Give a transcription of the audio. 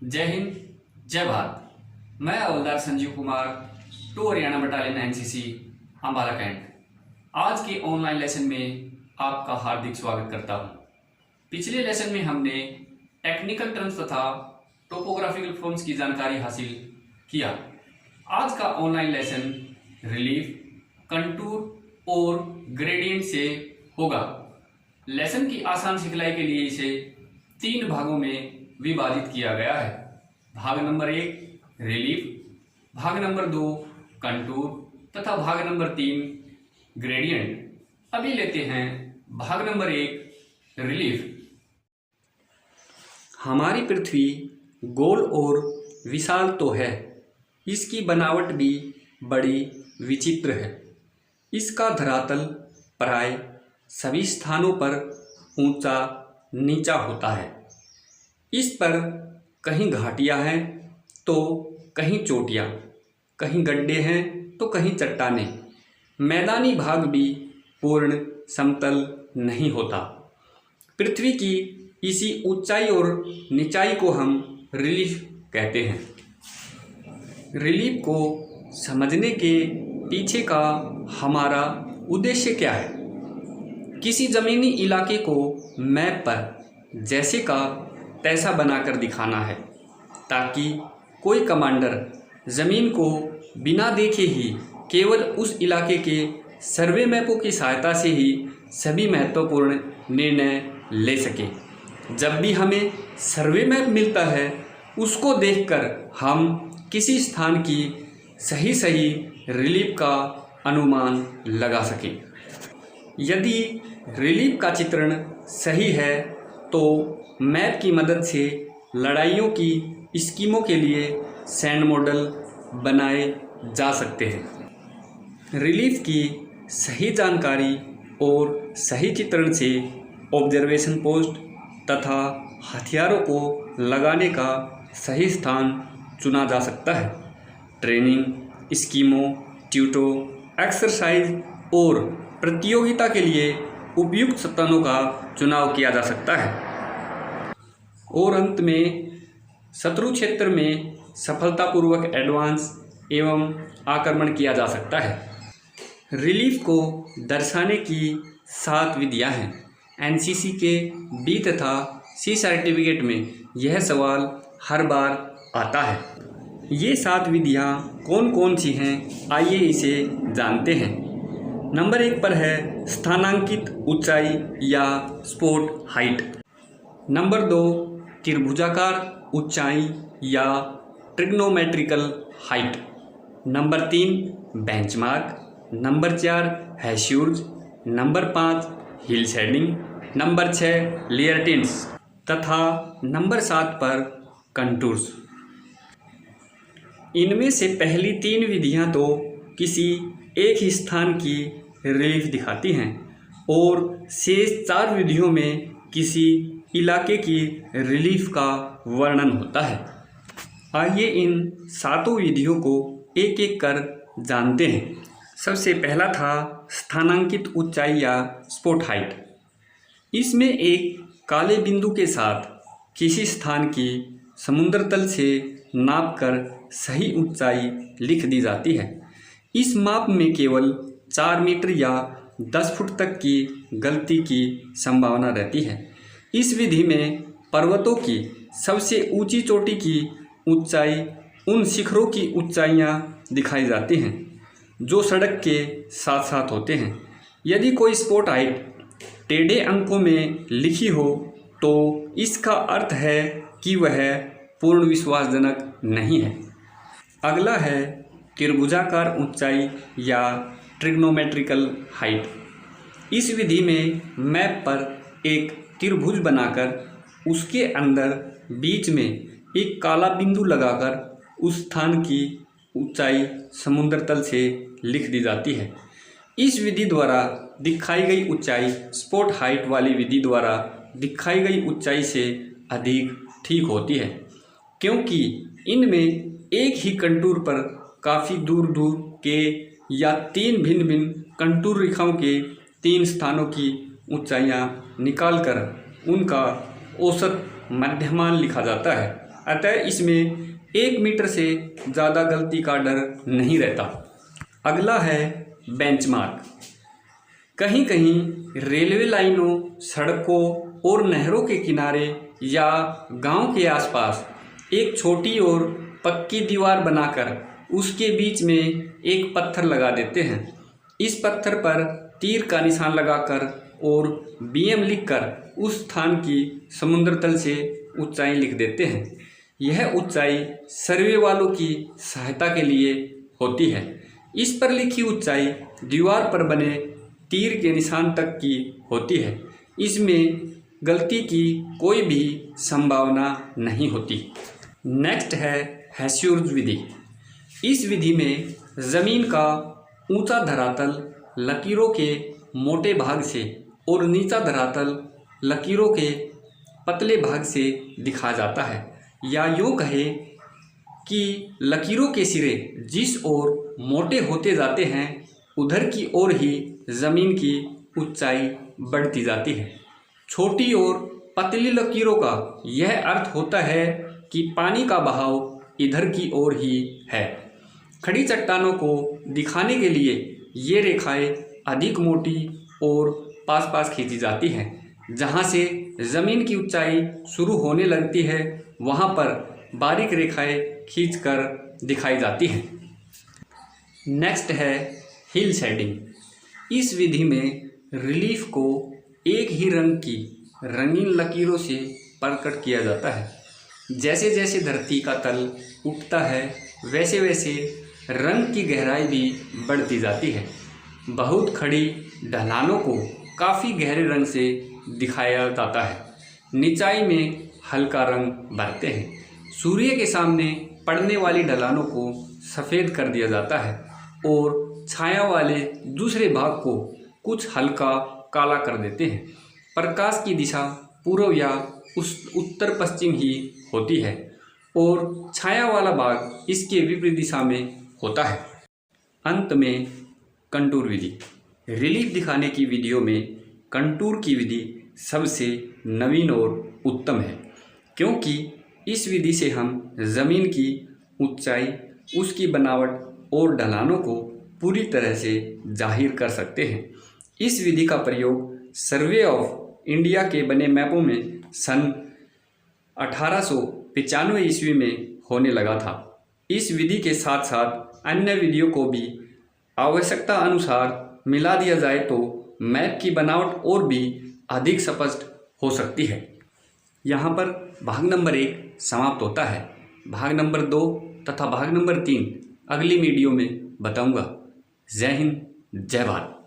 जय हिंद, जय भारत। मैं हवलदार Sanjeev Kumar, two Haryana battalion NCC Ambala cantt. आज के ऑनलाइन लेसन में आपका हार्दिक स्वागत करता हूं। पिछले लेसन में हमने टेक्निकल टर्म्स तथा टोपोग्राफिकल फॉर्म्स की जानकारी हासिल किया। आज का ऑनलाइन लेसन रिलीफ, कंटूर और ग्रेडियंट से होगा। लेसन की आसान सिखलाई के लिए इसे 3 भागों में विभाजित किया गया है। भाग नंबर 1 रिलीफ, भाग नंबर 2 कंटूर तथा भाग नंबर 3 ग्रेडियंट। अभी लेते हैं भाग नंबर 1 रिलीफ। हमारी पृथ्वी गोल और विशाल तो है, इसकी बनावट भी बड़ी विचित्र है। इसका धरातल प्राय सभी स्थानों पर ऊंचा नीचा होता है। इस पर कहीं घाटियां हैं तो कहीं चोटियां, कहीं गड्ढे हैं तो कहीं चट्टानें। मैदानी भाग भी पूर्ण समतल नहीं होता। पृथ्वी की इसी ऊंचाई और निचाई को हम रिलीफ कहते हैं। रिलीफ को समझने के पीछे का हमारा उद्देश्य क्या है? किसी ज़मीनी इलाके को मैप पर जैसे का तैसा बनाकर दिखाना है, ताकि कोई कमांडर ज़मीन को बिना देखे ही केवल उस इलाके के सर्वे मैपों की सहायता से ही सभी महत्वपूर्ण निर्णय ले सके। जब भी हमें सर्वे मैप मिलता है, उसको देखकर हम किसी स्थान की सही रिलीफ का अनुमान लगा सकें। यदि रिलीफ का चित्रण सही है तो मैप की मदद से लड़ाइयों की स्कीमों के लिए सैंड मॉडल बनाए जा सकते हैं। रिलीफ की सही जानकारी और सही चित्रण से ऑब्जर्वेशन पोस्ट तथा हथियारों को लगाने का सही स्थान चुना जा सकता है। ट्रेनिंग स्कीमों, ट्यूटो, एक्सरसाइज और प्रतियोगिता के लिए उपयुक्त स्थानों का चुनाव किया जा सकता है। और अंत में शत्रु क्षेत्र में सफलतापूर्वक एडवांस एवं आक्रमण किया जा सकता है। रिलीफ को दर्शाने की 7 विधियां हैं। एनसीसी के बी तथा सी सर्टिफिकेट में यह सवाल हर बार आता है। ये 7 विधियां कौन कौन सी हैं, आइए इसे जानते हैं। नंबर 1 पर है स्थानांकित ऊंचाई या स्पॉट हाइट। नंबर 2 त्रिभुजाकार ऊंचाई या trigonometrical height. Number 3 benchmark. Number 4 hachures. Number 5 hill shading. Number 6 layer tints तथा नंबर 7 पर कंटूर्स। इनमें से पहली 3 विधियां तो किसी एक ही स्थान की रिलीफ दिखाती हैं और शेष 4 विधियों में किसी इलाके की रिलीफ का वर्णन होता है। आइए इन 7 विधियों को एक एक कर जानते हैं। सबसे पहला था स्थानांकित ऊंचाई या स्पॉट हाइट। इसमें एक काले बिंदु के साथ किसी स्थान की समुद्र तल से नापकर सही ऊंचाई लिख दी जाती है। इस माप में केवल 4 मीटर या 10 फुट तक की गलती की संभावना रहती है। इस विधि में पर्वतों की सबसे ऊंची चोटी की ऊंचाई उन शिखरों की ऊंचाइयां दिखाई जाती हैं जो सड़क के साथ साथ होते हैं। यदि कोई स्पॉट हाइट टेढ़े अंकों में लिखी हो तो इसका अर्थ है कि वह पूर्ण विश्वासजनक नहीं है। अगला है त्रिभुजाकार ऊंचाई या ट्रिग्नोमेट्रिकल हाइट। इस विधि में मैप पर एक त्रिभुज बनाकर उसके अंदर बीच में एक काला बिंदु लगाकर उस स्थान की ऊंचाई समुद्र तल से लिख दी जाती है। इस विधि द्वारा दिखाई गई ऊंचाई स्पॉट हाइट वाली विधि द्वारा दिखाई गई ऊंचाई से अधिक ठीक होती है, क्योंकि इनमें एक ही कंटूर पर काफ़ी दूर दूर के या 3 भिन्न भिन्न कंटूर रेखाओं के 3 स्थानों की ऊंचाइयां निकालकर उनका औसत मध्यमान लिखा जाता है। अतः इसमें 1 मीटर से ज़्यादा गलती का डर नहीं रहता। अगला है बेंचमार्क। कहीं कहीं रेलवे लाइनों, सड़कों और नहरों के किनारे या गांव के आसपास एक छोटी और पक्की दीवार बनाकर उसके बीच में एक पत्थर लगा देते हैं। इस पत्थर पर तीर का निशान लगाकर और BM लिखकर उस स्थान की समुद्र तल से ऊंचाई लिख देते हैं। यह ऊंचाई सर्वे वालों की सहायता के लिए होती है। इस पर लिखी ऊंचाई दीवार पर बने तीर के निशान तक की होती है। इसमें गलती की कोई भी संभावना नहीं होती। नेक्स्ट है हेस्यूर्स विधि। इस विधि में ज़मीन का ऊंचा धरातल लकीरों के मोटे भाग से और नीचा धरातल लकीरों के पतले भाग से दिखा जाता है, या यूँ कहे कि लकीरों के सिरे जिस ओर मोटे होते जाते हैं उधर की ओर ही ज़मीन की ऊंचाई बढ़ती जाती है। छोटी और पतली लकीरों का यह अर्थ होता है कि पानी का बहाव इधर की ओर ही है। खड़ी चट्टानों को दिखाने के लिए ये रेखाएं अधिक मोटी और पास पास खींची जाती हैं। जहाँ से ज़मीन की ऊंचाई शुरू होने लगती है वहाँ पर बारीक रेखाएं खींचकर दिखाई जाती हैं। नेक्स्ट है हिल शेडिंग। इस विधि में रिलीफ को एक ही रंग की रंगीन लकीरों से प्रकट किया जाता है। जैसे जैसे धरती का तल उठता है वैसे वैसे रंग की गहराई भी बढ़ती जाती है। बहुत खड़ी ढलानों को काफ़ी गहरे रंग से दिखाया जाता है। निचाई में हल्का रंग भरते हैं। सूर्य के सामने पड़ने वाली ढलानों को सफ़ेद कर दिया जाता है और छाया वाले दूसरे भाग को कुछ हल्का काला कर देते हैं। प्रकाश की दिशा पूर्व या उत्तर पश्चिम ही होती है और छाया वाला भाग इसके विपरीत दिशा में होता है। अंत में कंटूर विधि। रिलीफ दिखाने की विधियों में कंटूर की विधि सबसे नवीन और उत्तम है, क्योंकि इस विधि से हम ज़मीन की ऊंचाई, उसकी बनावट और ढलानों को पूरी तरह से जाहिर कर सकते हैं। इस विधि का प्रयोग सर्वे ऑफ इंडिया के बने मैपों में सन 1895 ईस्वी में होने लगा था। इस विधि के साथ साथ अन्य विधियों को भी आवश्यकता अनुसार मिला दिया जाए तो मैप की बनावट और भी अधिक स्पष्ट हो सकती है। यहाँ पर भाग नंबर 1 समाप्त होता है। भाग नंबर 2 तथा भाग नंबर 3 अगली वीडियो में बताऊँगा। जय हिंद, जय भारत।